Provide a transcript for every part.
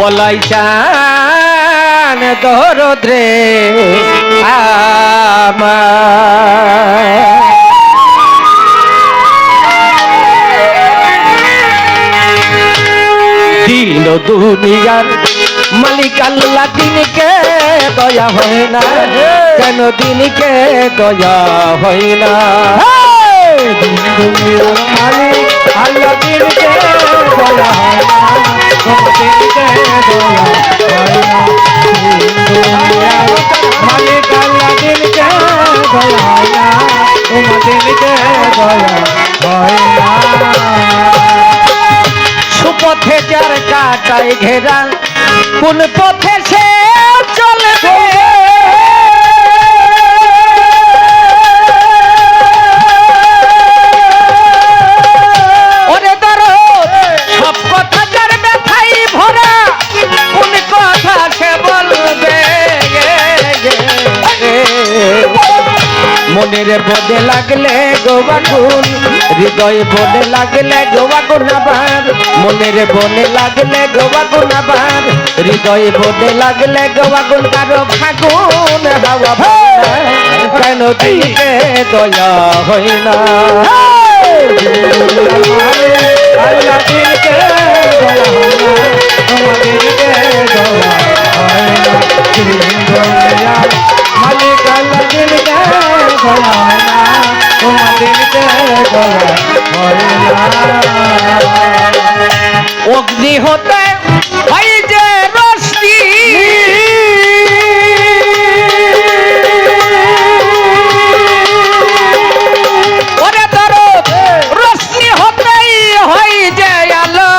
বলাই চান দরদ্রে আমার দিন দুনিয়ার মালিক আল্লাহ দিনকে দয়া হয় না কেন দিনকে দয়া হয় না দিন দুনিয়ার মালিক আল্লাহ দিনকে দয়া হয় না দিনকে দয়া হয় না মালিক আল্লাহ দিনকে দয়া হয় না দিনকে দয়া হয় না সুপথে যার কাটায় ঘেরা কোন পথে সে চলবে ওরে ধরো সব কথা যার ব্যথাই ভরা কোন কথা সে বলবে মনের বদে লাগলে গোবাগুন হৃদয় বনে লাগলে গোবাগুন আবার মনের বনে লাগলে গোবাগুন আবার হৃদয় বনে লাগলে গোবাগুন কারো ফাগুন হাওয়া কেন দিকে দয়া হয় না আল্লাহ দিকে দয়া হয় না আমাদেরকে দয়া হয় না মালিক আল্লাহ দিকে দয়া হয় না তোমাদেরকে দয়া হয় না অগ্নি হতে হয় যে রশ্মি ওরে ধরো রশ্মি হতেই হয় যে আলো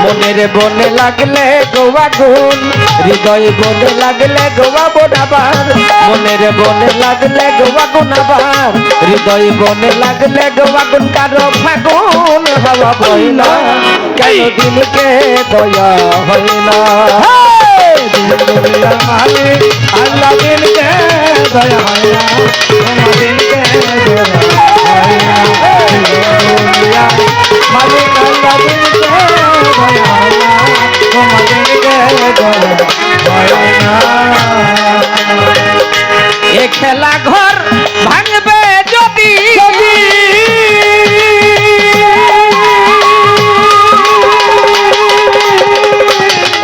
মনের বনে লাগলে গোয়াগুন হৃদয় বনে লাগলে গোয়া বোনাবার মনের বনে লাগলে গোয়াগুন আবার হৃদয় বনে লাগলে গোয়াগুন কারো ফাগুন হাওয়া বয় না কেন দিনকে দয়া হয় না আল্লাহ দিনকে দয়া হয় না দিনকে দয়া হয় না মালিক আল্লাহ দিনকে দয়া হয় না তোমাদেরকে দয়া হয় না এ খেলা ঘর ভাঙবে যদি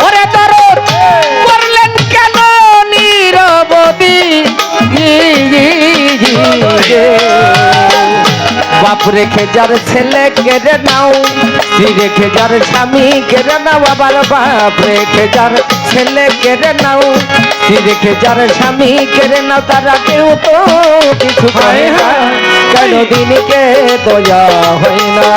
ওরে দরদ করলেন কেন নীরবদি বাপ রেখে যার ছেলে কেড়ে নাও স্ত্রী রেখে যার স্বামী কেড়ে নাও আবার বাপ রেখে যার ছেলে কেড়ে নাও স্ত্রী রেখে যার স্বামী কেড়ে নাও তারা কেউ তো কিছু পায় না কেন দিনকে দয়া হয় না